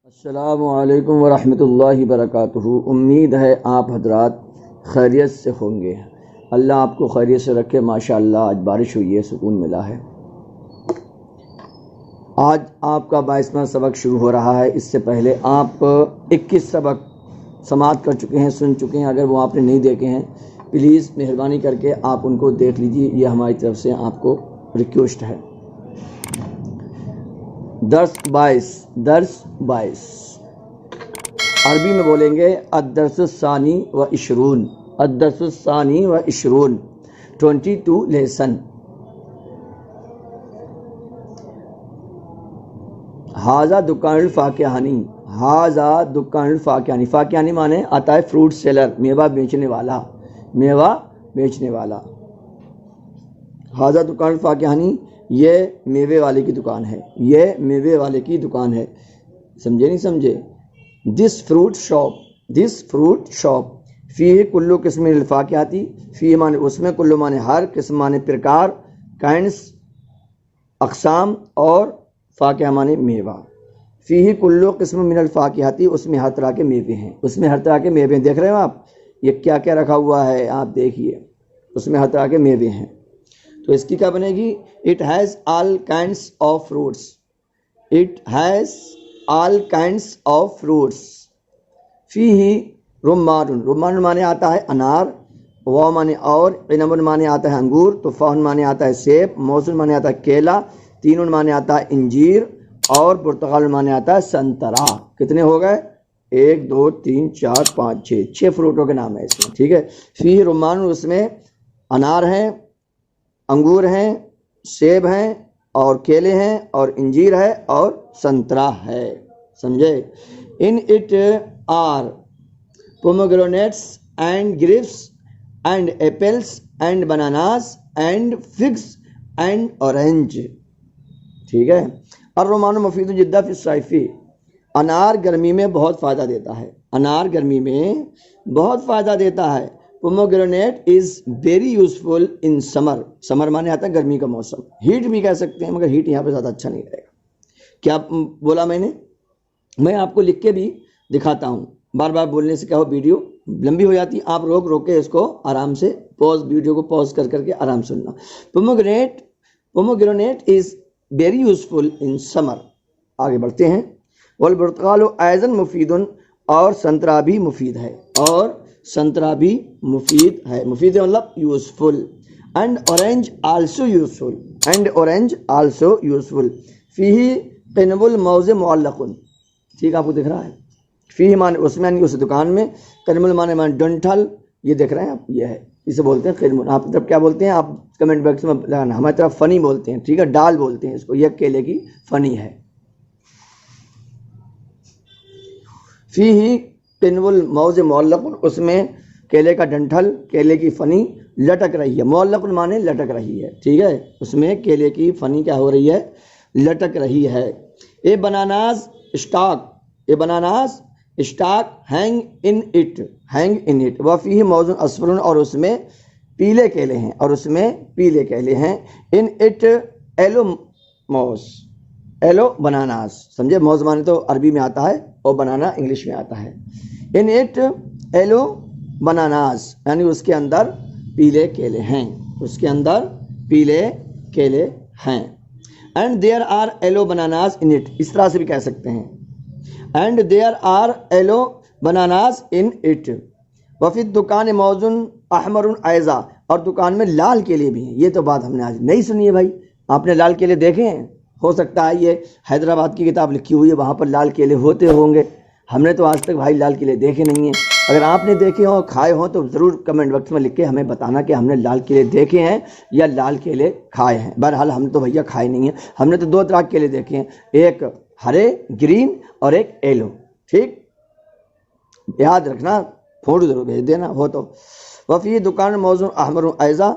अस्सलामु अलैकुम वरहमतुल्लाहि वबरकातुहू। उम्मीद है आप हजरात खैरियत से होंगे। अल्लाह आपको खैरियत से रखे। माशाअल्लाह आज बारिश हुई है, सुकून मिला है। आज आपका 22वां सबक शुरू हो रहा है। इससे पहले आप 21 सबक समाअत कर चुके हैं, सुन चुके हैं। अगर वो आपने नहीं देखे हैं प्लीज़ मेहरबानी करके आप उनको देख लीजिए। ये हमारी तरफ से आपको रिक्वेस्ट है। दर्स 22 अरबी में बोलेंगे अद्दर्सुस्सानी व इशरून, अद्दर्सुस्सानी व इशरून 22 लेसन। हाजा दुकानुल फाकिहानी, हाजा दुकानुल फाकिहानी, फाकिहानी माने आता है फ्रूट सेलर, मेवा बेचने वाला, मेवा बेचने वाला। हाजा दुकानुल फाकिहानी ये मेवे वाले की दुकान है, ये मेवे वाले की दुकान है। समझे नहीं समझे? This fruit shop, this fruit shop फी कुल्लु किस्म फाकिहाती, फी माने उसमें, कुल्लु माने हर, किस्म माने प्रकार, काइंड्स अक़साम, और फाकिहा माने मेवा। फी कुल्लु किस्म मिनल फाकिहाती, उसमें हर तरह के मेवे हैं, उसमें हर तरह के मेवे। देख रहे हो आप ये क्या क्या रखा हुआ है, आप देखिए उसमें हर तरह के मेवे हैं। तो इसकी क्या बनेगी? It has all kinds of fruits, it has all kinds of fruits. फी ही रुम्मान, रुम्मान माने आता है अनार, वा माने और, इनबन माने आता है अंगूर, तुफान माने आता है सेब, मौसम माने आता है केला, तीनुन माने आता है इंजीर, और पुर्तगाल माने आता है संतरा। कितने हो गए? 1 2 3 4 5 6 फ्रूटों के नाम है इसमें। ठीक है। फी रुम्मान, उसमें अनार हैं, अंगूर हैं, सेब हैं, और केले हैं, और इंजीर है, और संतरा है। समझे? In it are pomegranates and grapes and apples and bananas and figs and orange. ठीक है। और रोमानो मफीद जिद्दा फिस साइफी, अनार गर्मी में बहुत फ़ायदा देता है, अनार गर्मी में बहुत फ़ायदा देता है। Pomegranate is very useful in summer, summer माने आता है गर्मी का मौसम, हीट भी कह सकते हैं, मगर हीट यहाँ पे ज़्यादा अच्छा नहीं रहेगा। क्या बोला मैंने? मैं आपको लिख के भी दिखाता हूँ, बार बार बोलने से क्या हो, वीडियो लंबी हो जाती है। आप रोक रोक के इसको आराम से पॉज, वीडियो को पॉज कर करके आराम सुनना। Pomegranate is very useful in summer. आगे बढ़ते हैं। वल बुर्तकाल ऐज़न मुफीदुन, और संतरा भी मुफीद है, और संतरा भी मुफीद है, मुफीद है मतलब useful. And orange also useful, and orange also useful. फीही क़िनबुल मौज़े मुअल्लक़ुन, ठीक आपको दिख रहा है? फीही माने उसमें, यानी उस दुकान में, क़िनबुल माने डंठल, ये देख रहे हैं आप, ये है, इसे बोलते हैं क़िनबुल। आप तरफ क्या बोलते हैं? आप कमेंट बॉक्स में लगाना। हमारी तरफ फ़नी बोलते हैं, ठीक है, डाल बोलते हैं इसको, यह केले की फ़नी है। फीही क़िनबुल मौज़े मुअल्लक़ुन, उसमें केले का डंठल, केले की फ़नी लटक रही है। मुअल्लक़ुन माने लटक रही है, ठीक है, उसमें केले की फ़नी क्या हो रही है? लटक रही है। A bananas stalk, a bananas stalk hang in it, hang in it. व फीही मौज़ुन अस्फरुन, और उसमें पीले केले हैं, और उसमें पीले केले हैं। इन इट एलो मौज, एलो बनानास। समझे? मौज माने तो अरबी में आता है, और बनाना इंग्लिश में आता है। इन इट एलो बनानास, यानी उसके अंदर पीले केले हैं, उसके अंदर पीले केले हैं। And there are yellow bananas in it, इस तरह से भी कह सकते हैं। And there are yellow bananas in it. वफिद दुकान मौजुन अहमरुन ऐज़ा, और दुकान में लाल केले भी हैं। ये तो बात हमने आज नहीं सुनी है भाई। आपने लाल केले देखे हैं? हो सकता है ये हैदराबाद की किताब लिखी हुई है, वहाँ पर लाल केले होते होंगे। हमने तो आज तक भाई लाल केले देखे नहीं हैं। अगर आपने देखे हों, खाए हों, तो ज़रूर कमेंट बॉक्स में लिख के हमें बताना कि हमने लाल केले देखे हैं या लाल केले खाए हैं। बहरहाल हमने तो भैया खाए नहीं हैं। हमने तो 2 तरह के केले देखे हैं, एक हरे ग्रीन और एक येलो। ठीक, याद रखना, फोटो जरूर भेज देना हो तो। वफ़ी दुकान मौज़ून अहमर ऐज़ा,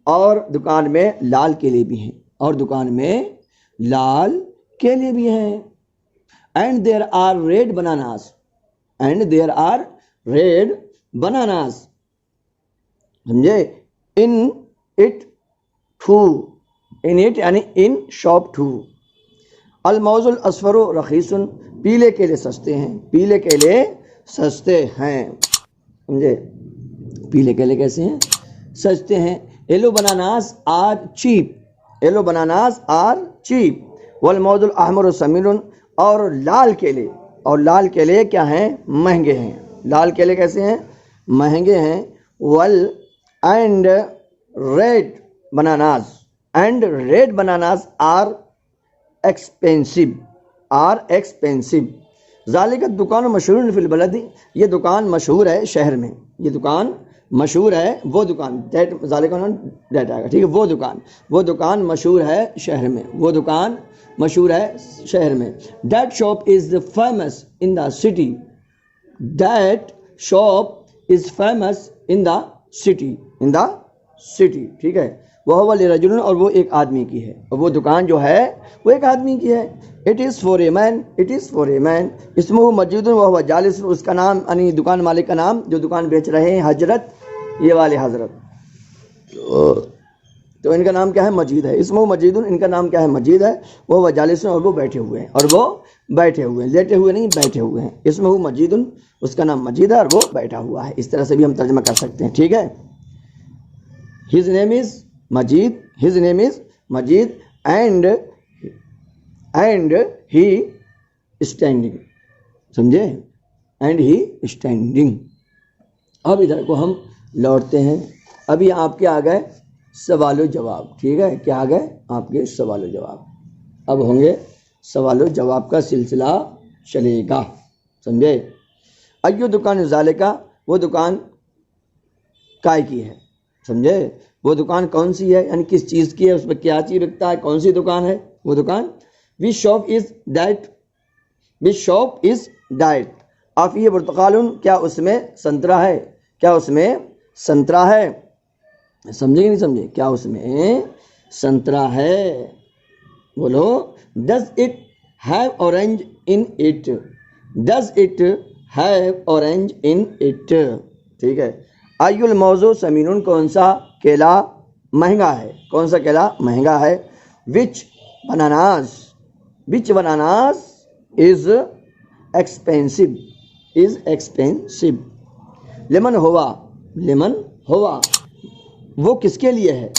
और दुकान में लाल केले भी हैं, और दुकान में लाल केले भी हैं। And there are red bananas, and there are red bananas. समझे? In it too, in it यानी इन शॉप टू। अल मौजुल अस्फरु रखीसुन, पीले केले सस्ते हैं, पीले केले सस्ते हैं, समझे, पीले केले कैसे हैं, सस्ते हैं। Yellow bananas are cheap, yellow bananas are cheap. वल मौजुल अहमर समीरुन, और लाल केले, और लाल केले क्या हैं, महंगे हैं, लाल केले कैसे हैं, महंगे हैं। वल and red bananas, and red bananas are expensive, are expensive. ज़ालिका दुकान मशहूर फिल बलदी, ये दुकान मशहूर है शहर में, ये दुकान मशहूर है, वो दुकान, डेट ज़ालिका डेट आएगा, ठीक है, वो दुकान मशहूर है शहर में, वो दुकान मशहूर है शहर में। That shop is famous in the city, that shop is famous in the city, in the city, ठीक है। वह वाले रजुलन, और वो एक आदमी की है, और वो दुकान जो है वो एक आदमी की है। It is for a man, it is for a man. इसमें मौजूद वह जालिस, उसका नाम यानी दुकान मालिक का नाम, जो दुकान बेच रहे हैं, हजरत, ये वाले हजरत, तो इनका नाम क्या है, मजीद है। इसमें मजीदुन, इनका नाम क्या है, मजीद है। वह जालिस, और वो बैठे हुए हैं, और वो बैठे हुए हैं, लेटे हुए नहीं, बैठे हुए हैं। इसमें वो मजीदुन, उसका नाम मजीद है, और वो बैठा हुआ है। इस तरह से भी हम तर्जमा कर सकते हैं, ठीक है। His name is Majid, his name is Majid, and he standing, समझे, एंड ही स्टैंडिंग। अब इधर को हम लौटते हैं। अभी आपके आ गए सवाल जवाब, ठीक है, क्या आ गए आपके सवाल जवाब। अब होंगे सवाल जवाब का सिलसिला चलेगा, समझे। अय्यो दुकान ज़ालिका, वो दुकान काय की है, समझे, वो दुकान कौन सी है, यानी किस चीज़ की है, उस पर क्या चीज़ बिकता है, कौन सी दुकान है वो दुकान। Which shop is that, which shop is that. आफिया बुर्तकालुन, क्या उसमें संतरा है, क्या उसमें संतरा है, समझे कि नहीं समझे, क्या उसमें संतरा है, बोलो। Does it have orange in it, does it have orange in it, ठीक है। आयुल मौजू समीनुन, कौन सा केला महंगा है, कौन सा केला महंगा है। Which bananas, which bananas is expensive, is expensive. लेमन होवा, लेमन होवा, वो किसके लिए है,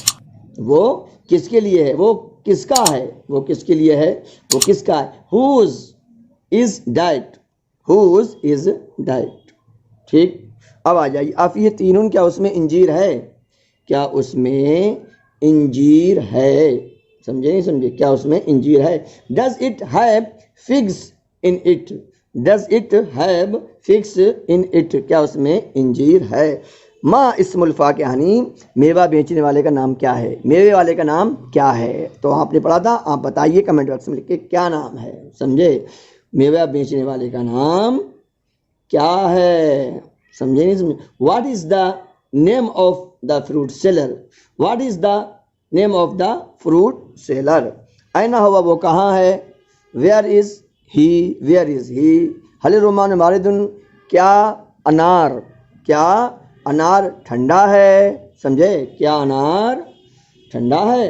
वो किसके लिए है, वो किसका है, वो किसके लिए है, वो किसका है। Whose is diet, whose is diet, ठीक। अब आ जाइए, आप ये तीनों, क्या उसमें इंजीर है, क्या उसमें इंजीर है, समझे नहीं समझे, क्या उसमें इंजीर है। Does it have figs in it, does it have figs in it, क्या उसमें इंजीर है। माँ इस्मुल फाकिहानी, मेवा बेचने वाले का नाम क्या है, मेवे वाले का नाम क्या है। तो आपने पढ़ा था, आप बताइए कमेंट बॉक्स में लिख के क्या नाम है, समझे, मेवा बेचने वाले का नाम क्या है, समझे नहीं समझे। What is the name of the fruit seller, what is the name of the fruit seller. ऐना हुआ, वो कहाँ है। Where is he, where is he. हल रोमान मारिदुन, क्या अनार, क्या अनार ठंडा है, समझे, क्या अनार ठंडा है,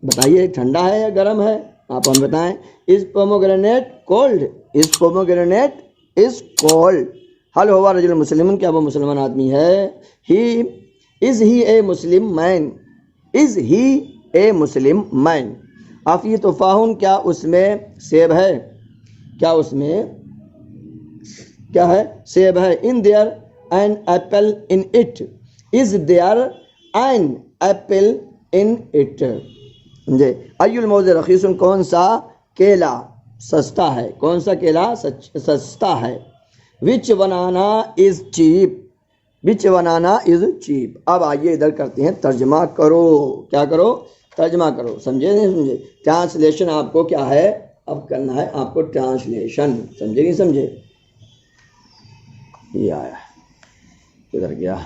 बताइए ठंडा है या गर्म है, आप हम बताएं। Is pomegranate cold, is pomegranate is cold. हल हुआ रजुल मुस्लिम, क्या वो मुसलमान आदमी है। He is he a Muslim man, is he a Muslim man. आफिय तुफाहुन, क्या उसमें सेब है, क्या उसमें क्या है, सेब है। In there an apple in it, is there an apple in it, समझे। अयुल मौज रखीसुन, कौन सा केला सस्ता है, कौन सा केला सस्ता है। Which banana is cheap, which banana is cheap. अब आइए इधर करते हैं तर्जमा करो, क्या करो, तर्जमा करो, समझे नहीं समझे। ट्रांसलेशन आपको क्या है, अब करना है आपको ट्रांसलेशन, समझे नहीं समझे। ये आया, किधर गया,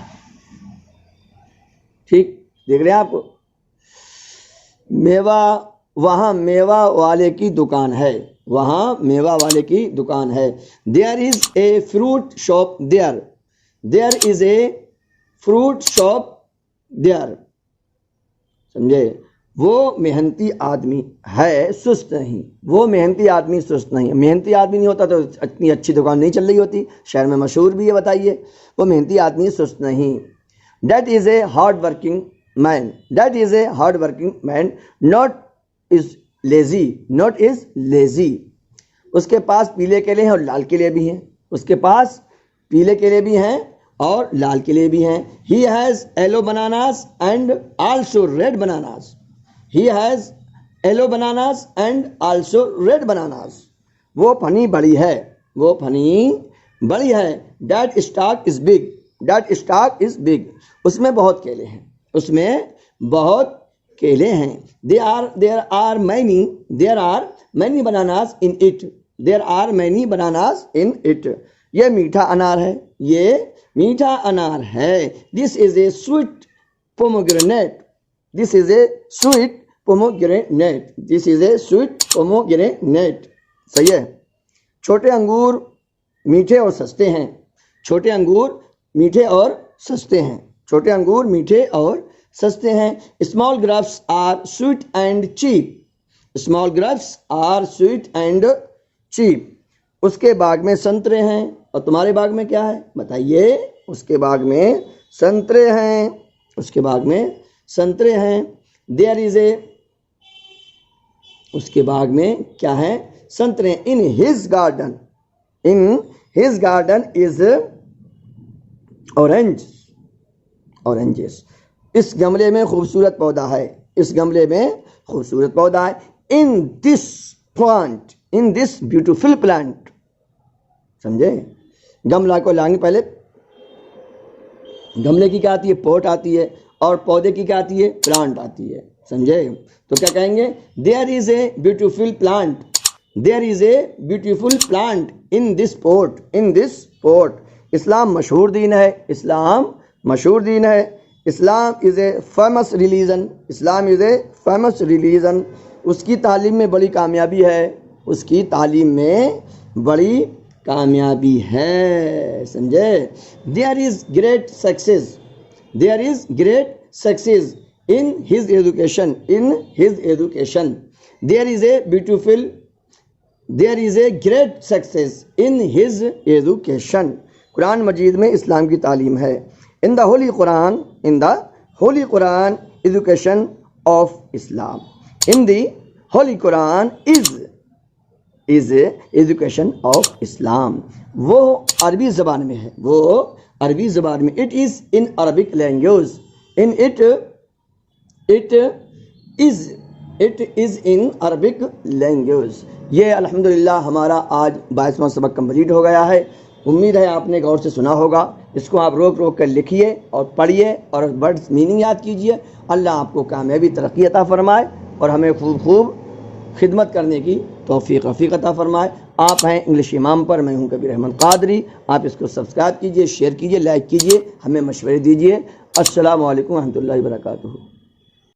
ठीक देख रहे हैं आपको। मेवा, वहाँ मेवा वाले की दुकान है, वहाँ मेवा वाले की दुकान है। There is a fruit shop there, there is a fruit shop there, समझे। वो मेहनती आदमी है सुस्त नहीं, वो मेहनती आदमी सुस्त नहीं। मेहनती आदमी नहीं होता तो इतनी अच्छी दुकान नहीं चल रही होती, शहर में मशहूर भी है। बताइए, वो मेहनती आदमी सुस्त नहीं। That is a hard working man, that is a hard working man, not is lazy, not is lazy. उसके पास पीले केले हैं और लाल केले भी हैं, उसके पास पीले केले भी हैं और लाल केले भी हैं। He has yellow bananas and also red bananas, he has yellow bananas and also red bananas। वो फनी बड़ी है, वो फनी बड़ी है। that stalk is big, that stalk is big। उसमें बहुत केले हैं, उसमें बहुत केले हैं। there are many bananas in it, there are many bananas in it। ये मीठा अनार है, ये मीठा अनार है। this is a sweet pomegranate, this is a sweet pomegranate, this is a sweet pomegranate। सही है। छोटे अंगूर मीठे और सस्ते हैं, छोटे अंगूर मीठे और सस्ते हैं, छोटे अंगूर मीठे और सस्ते हैं। Small grapes are sweet and cheap, small grapes are sweet and cheap. उसके बाग में संतरे हैं और तुम्हारे बाग में क्या है बताइए? उसके बाग में संतरे हैं, उसके बाग में संतरे हैं। देयर इज ए, उसके बाग में क्या है? संतरे। In his garden, in his garden is orange, oranges. इस गमले में खूबसूरत पौधा है, इस गमले में खूबसूरत पौधा है। In this plant, in this beautiful plant. समझे? गमला को लाएंगे, पहले गमले की क्या आती है? पॉट आती है, और पौधे की क्या आती है? प्लांट आती है। समझे? तो क्या कहेंगे? There is a beautiful plant, there is a beautiful plant in this pot, in this pot. इस्लाम मशहूर दीन है, इस्लाम मशहूर दीन है। Islam is a famous religion, Islam is a famous religion. उसकी तालीम में बड़ी कामयाबी है, उसकी तालीम में बड़ी कामयाबी है। समझे? There is great success, there is great success in his education, in his education। there is a beautiful, there is a great success in his education। कुरान मजीद में इस्लाम की तालीम है। in the holy Quran, in the holy Quran education of Islam, in the holy Quran is education of Islam। वो अरबी ज़बान में है, वो अरबी ज़बान में। it is in Arabic language, in it is in Arabic language। ये अल्हम्दुलिल्लाह हमारा आज 22वां सबक कंप्लीट हो गया है। उम्मीद है आपने गौर से सुना होगा। इसको आप रोक रोक कर लिखिए और पढ़िए और वर्ड्स मीनिंग याद कीजिए। अल्लाह आपको कामयाबी तरक्की अता फरमाए और हमें खूब खिदमत करने की तौफीक रफ़ीक अता फरमाए। आप हैं इंग्लिश इमाम पर, मैं हूं कबीर अहमद कादरी। आप इसको सब्सक्राइब कीजिए, शेयर कीजिए, लाइक कीजिए, हमें मशवरे दीजिए। अस्सलामु अलैकुम व रहमतुल्लाहि व बरकातुहू।